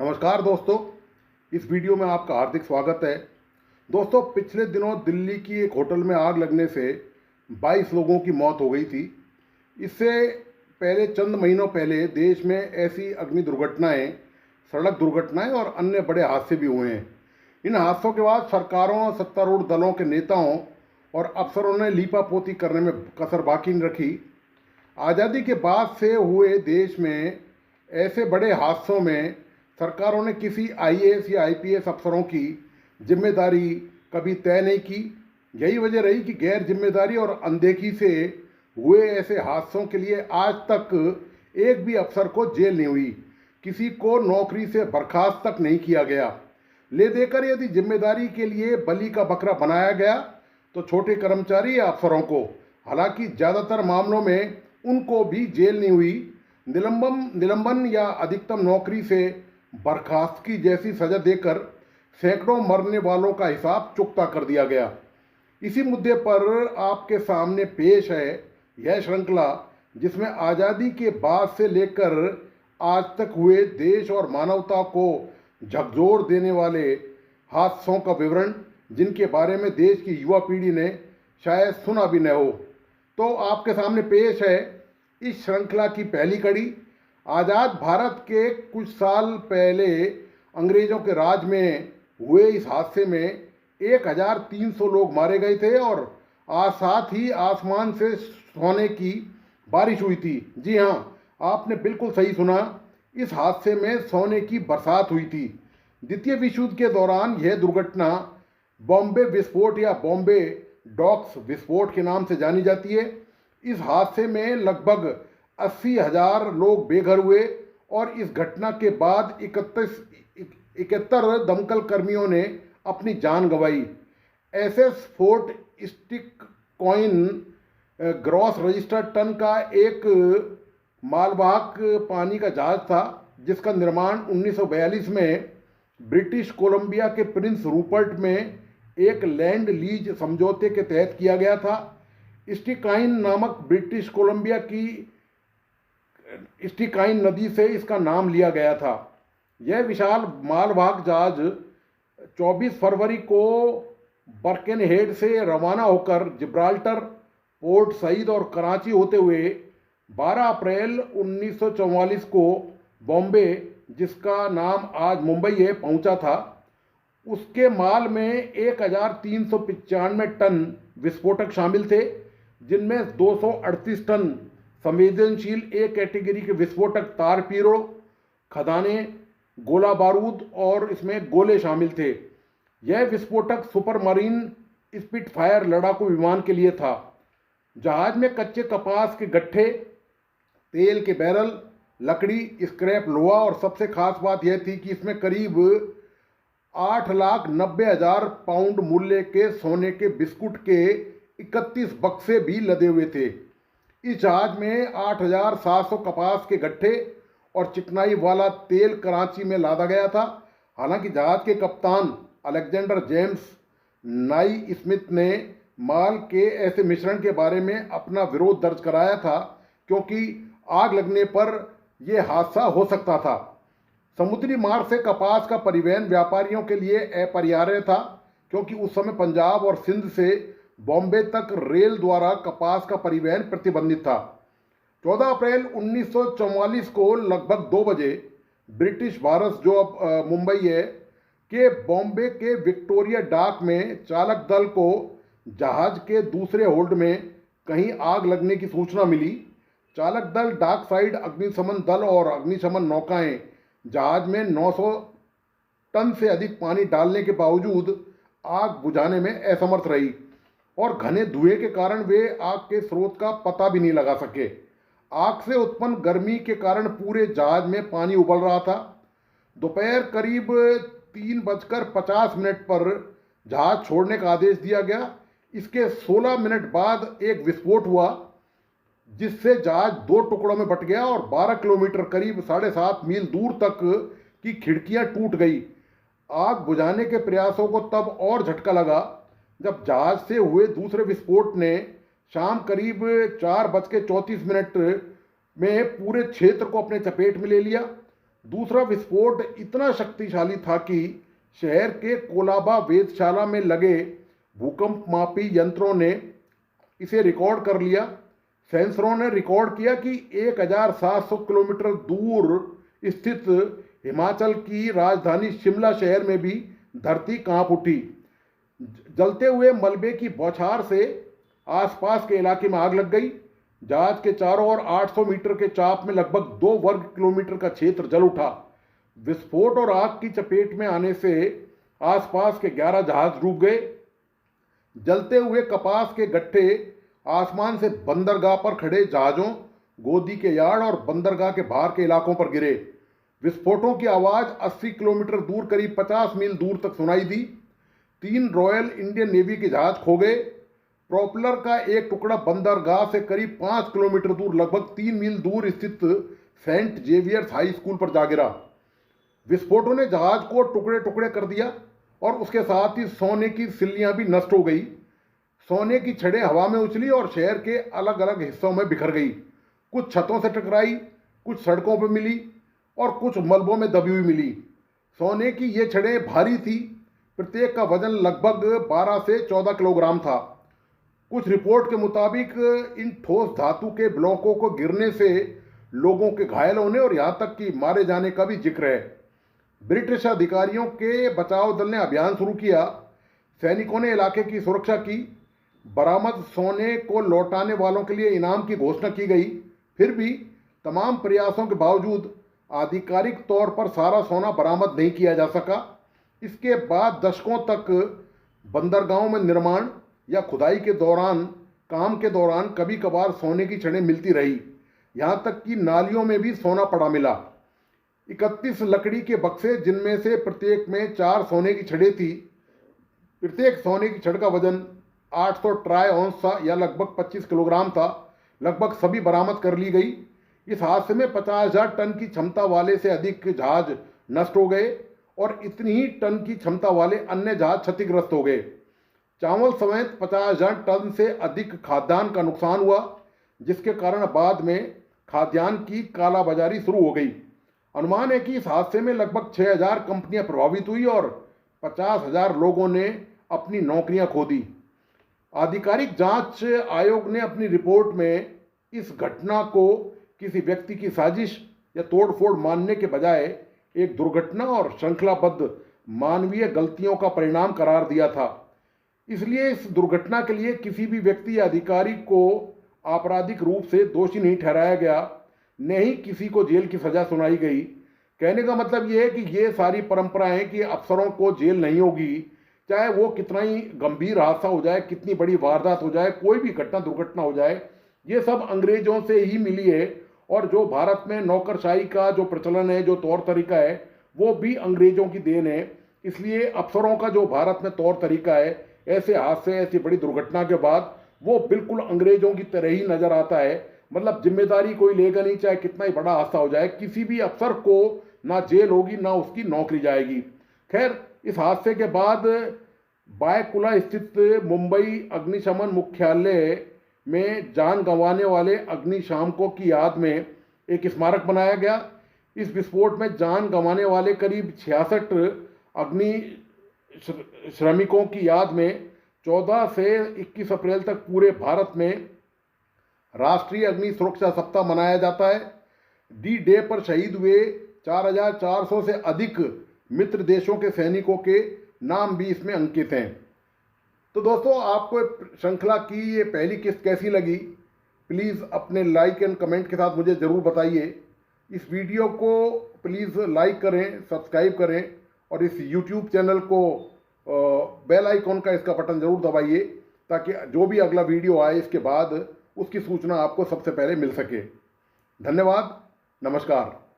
नमस्कार दोस्तों, इस वीडियो में आपका हार्दिक स्वागत है। दोस्तों, पिछले दिनों दिल्ली की एक होटल में आग लगने से 22 लोगों की मौत हो गई थी। इससे पहले चंद महीनों पहले देश में ऐसी अग्नि दुर्घटनाएं, सड़क दुर्घटनाएं और अन्य बड़े हादसे भी हुए हैं। इन हादसों के बाद सरकारों, सत्तारूढ़ दलों के नेताओं और अफसरों ने लीपापोती करने में कसर बाकी नहीं रखी। आज़ादी के बाद से हुए देश में ऐसे बड़े हादसों में सरकारों ने किसी आईएएस या आईपीएस अफसरों की जिम्मेदारी कभी तय नहीं की। यही वजह रही कि गैर जिम्मेदारी और अनदेखी से हुए ऐसे हादसों के लिए आज तक एक भी अफसर को जेल नहीं हुई, किसी को नौकरी से बर्खास्त तक नहीं किया गया। ले देकर यदि जिम्मेदारी के लिए बलि का बकरा बनाया गया तो छोटे कर्मचारी या अफसरों को, हालांकि ज़्यादातर मामलों में उनको भी जेल नहीं हुई। निलंबन या अधिकतम नौकरी से बर्खास्तगी जैसी सजा देकर सैकड़ों मरने वालों का हिसाब चुकता कर दिया गया। इसी मुद्दे पर आपके सामने पेश है यह श्रृंखला, जिसमें आज़ादी के बाद से लेकर आज तक हुए देश और मानवता को झकझोर देने वाले हादसों का विवरण, जिनके बारे में देश की युवा पीढ़ी ने शायद सुना भी न हो। तो आपके सामने पेश है इस श्रृंखला की पहली कड़ी। आज़ाद भारत के कुछ साल पहले अंग्रेज़ों के राज में हुए इस हादसे में 1300 लोग मारे गए थे और साथ ही आसमान से सोने की बारिश हुई थी। जी हाँ, आपने बिल्कुल सही सुना, इस हादसे में सोने की बरसात हुई थी। द्वितीय विश्व युद्ध के दौरान यह दुर्घटना बॉम्बे विस्फोट या बॉम्बे डॉक्स विस्फोट के नाम से जानी जाती है। इस हादसे में लगभग 80,000 लोग बेघर हुए और इस घटना के बाद 71 दमकल कर्मियों ने अपनी जान गंवाई। SS Fort Stikine gross registered ton का एक मालवाहक पानी का जहाज था, जिसका निर्माण 1942 में ब्रिटिश कोलंबिया के प्रिंस रूपर्ट में एक लैंड लीज समझौते के तहत किया गया था। स्टिकाइन नामक ब्रिटिश कोलंबिया की स्टिकाइन नदी से इसका नाम लिया गया था। यह विशाल मालवाहक जहाज 24 फरवरी को बर्केनहेड से रवाना होकर जिब्राल्टर, पोर्ट सईद और कराची होते हुए 12 अप्रैल 1944 को बॉम्बे, जिसका नाम आज मुंबई है, पहुंचा था। उसके माल में 1395 टन विस्फोटक शामिल थे, जिनमें 238 टन संवेदनशील ए कैटेगरी के विस्फोटक, तार पीरो, खदाने, गोला बारूद और इसमें गोले शामिल थे। यह विस्फोटक सुपरमरीन स्पिटफायर लड़ाकू विमान के लिए था। जहाज में कच्चे कपास के गट्ठे, तेल के बैरल, लकड़ी, स्क्रैप लोहा और सबसे खास बात यह थी कि इसमें करीब 8,90,000 पाउंड मूल्य के सोने के बिस्कुट के 31 बक्से भी लदे हुए थे। इस जहाज में 8,700 कपास के गट्ठे और चिकनाई वाला तेल कराची में लादा गया था। हालांकि जहाज के कप्तान अलेक्जेंडर जेम्स नाई स्मिथ ने माल के ऐसे मिश्रण के बारे में अपना विरोध दर्ज कराया था, क्योंकि आग लगने पर यह हादसा हो सकता था। समुद्री मार्ग से कपास का परिवहन व्यापारियों के लिए अपरिहार्य था, क्योंकि उस समय पंजाब और सिंध से बॉम्बे तक रेल द्वारा कपास का परिवहन प्रतिबंधित था। 14 अप्रैल 1944 को लगभग 2 बजे ब्रिटिश भारत, जो अब मुंबई है, के बॉम्बे के विक्टोरिया डॉक में चालक दल को जहाज के दूसरे होल्ड में कहीं आग लगने की सूचना मिली। चालक दल, डॉक साइड अग्निशमन दल और अग्निशमन नौकाएं जहाज में 900 टन से अधिक पानी डालने के बावजूद आग बुझाने में असमर्थ रही और घने धुएं के कारण वे आग के स्रोत का पता भी नहीं लगा सके। आग से उत्पन्न गर्मी के कारण पूरे जहाज में पानी उबल रहा था। दोपहर करीब 3:50 पर जहाज छोड़ने का आदेश दिया गया। इसके 16 मिनट बाद एक विस्फोट हुआ, जिससे जहाज 2 टुकड़ों में बट गया और 12 किलोमीटर, करीब 7.5 मील दूर तक की खिड़कियां टूट गई। आग बुझाने के प्रयासों को तब और झटका लगा जब जहाज से हुए दूसरे विस्फोट ने शाम करीब 4:34 में पूरे क्षेत्र को अपने चपेट में ले लिया। दूसरा विस्फोट इतना शक्तिशाली था कि शहर के कोलाबा वेधशाला में लगे भूकंप मापी यंत्रों ने इसे रिकॉर्ड कर लिया। सेंसरों ने रिकॉर्ड किया कि 1700 किलोमीटर दूर स्थित हिमाचल की राजधानी शिमला शहर में भी धरती कांप उठी। जलते हुए मलबे की बौछार से आसपास के इलाके में आग लग गई। जहाज के चारों ओर 800 मीटर के चाप में लगभग 2 वर्ग किलोमीटर का क्षेत्र जल उठा। विस्फोट और आग की चपेट में आने से आसपास के 11 जहाज डूब गए। जलते हुए कपास के गट्ठे आसमान से बंदरगाह पर खड़े जहाज़ों, गोदी के यार्ड और बंदरगाह के बाहर के इलाकों पर गिरे। विस्फोटों की आवाज़ 80 किलोमीटर दूर करीब 50 मील दूर तक सुनाई दी। 3 रॉयल इंडियन नेवी के जहाज खो गए। प्रोपेलर का एक टुकड़ा बंदरगाह से करीब 5 किलोमीटर दूर लगभग 3 मील दूर स्थित सेंट जेवियर्स हाई स्कूल पर जा गिरा। विस्फोटों ने जहाज को टुकड़े टुकड़े कर दिया और उसके साथ ही सोने की सिल्लियां भी नष्ट हो गई। सोने की छड़ें हवा में उछली और शहर के अलग अलग हिस्सों में बिखर गई। कुछ छतों से टकराई, कुछ सड़कों पर मिली और कुछ मलबों में दबी हुई मिली। सोने की ये छड़ें भारी थी, प्रत्येक का वजन लगभग 12 से 14 किलोग्राम था। कुछ रिपोर्ट के मुताबिक इन ठोस धातु के ब्लॉकों को गिरने से लोगों के घायल होने और यहाँ तक कि मारे जाने का भी जिक्र है। ब्रिटिश अधिकारियों के बचाव दल ने अभियान शुरू किया। सैनिकों ने इलाके की सुरक्षा की। बरामद सोने को लौटाने वालों के लिए इनाम की घोषणा की गई। फिर भी तमाम प्रयासों के बावजूद आधिकारिक तौर पर सारा सोना बरामद नहीं किया जा सका। इसके बाद दशकों तक बंदरगाहों में निर्माण या खुदाई के दौरान के दौरान कभी कभार सोने की छड़ें मिलती रही। यहाँ तक कि नालियों में भी सोना पड़ा मिला। 31 लकड़ी के बक्से, जिनमें से प्रत्येक में 4 सोने की छड़ें थी। प्रत्येक सोने की छड़ का वजन 800 ट्राई औंस था या लगभग 25 किलोग्राम था। लगभग सभी बरामद कर ली गई। इस हादसे में 50,000 टन की क्षमता वाले से अधिक जहाज नष्ट हो गए और इतनी ही टन की क्षमता वाले अन्य जहाज क्षतिग्रस्त हो गए। चावल समेत 50,000 टन से अधिक खाद्यान्न का नुकसान हुआ, जिसके कारण बाद में खाद्यान्न की कालाबाजारी शुरू हो गई। अनुमान है कि इस हादसे में लगभग 6,000 कंपनियां प्रभावित हुई और 50,000 लोगों ने अपनी नौकरियां खो दी। आधिकारिक जांच आयोग ने अपनी रिपोर्ट में इस घटना को किसी व्यक्ति की साजिश या तोड़फोड़ मानने के बजाय एक दुर्घटना और श्रृंखलाबद्ध मानवीय गलतियों का परिणाम करार दिया था। इसलिए इस दुर्घटना के लिए किसी भी व्यक्ति या अधिकारी को आपराधिक रूप से दोषी नहीं ठहराया गया, न ही किसी को जेल की सजा सुनाई गई। कहने का मतलब ये है कि ये सारी परंपराएं कि अफसरों को जेल नहीं होगी, चाहे वो कितना ही गंभीर हादसा हो जाए, कितनी बड़ी वारदात हो जाए, कोई भी घटना दुर्घटना हो जाए, ये सब अंग्रेजों से ही मिली है। और जो भारत में नौकरशाही का जो प्रचलन है, जो तौर तरीका है, वो भी अंग्रेजों की देन है। इसलिए अफसरों का जो भारत में तौर तरीका है, ऐसे हादसे, ऐसी बड़ी दुर्घटना के बाद वो बिल्कुल अंग्रेजों की तरह ही नजर आता है। मतलब जिम्मेदारी कोई लेगा नहीं, चाहे कितना ही बड़ा हादसा हो जाए। किसी भी अफसर को ना जेल होगी, ना उसकी नौकरी जाएगी। खैर, इस हादसे के बाद बायकुला स्थित मुंबई अग्निशमन मुख्यालय में जान गंवाने वाले अग्निशामकों की याद में एक स्मारक बनाया गया। इस विस्फोट में जान गंवाने वाले करीब 66 अग्नि श्रमिकों की याद में 14 से 21 अप्रैल तक पूरे भारत में राष्ट्रीय अग्नि सुरक्षा सप्ताह मनाया जाता है। डी डे पर शहीद हुए 4,400 से अधिक मित्र देशों के सैनिकों के नाम भी इसमें अंकित हैं। तो दोस्तों, आपको श्रृंखला की ये पहली किस्त कैसी लगी, प्लीज़ अपने लाइक एंड कमेंट के साथ मुझे ज़रूर बताइए। इस वीडियो को प्लीज़ लाइक करें, सब्सक्राइब करें और इस यूट्यूब चैनल को बेल आइकॉन का इसका बटन ज़रूर दबाइए, ताकि जो भी अगला वीडियो आए इसके बाद उसकी सूचना आपको सबसे पहले मिल सके। धन्यवाद, नमस्कार।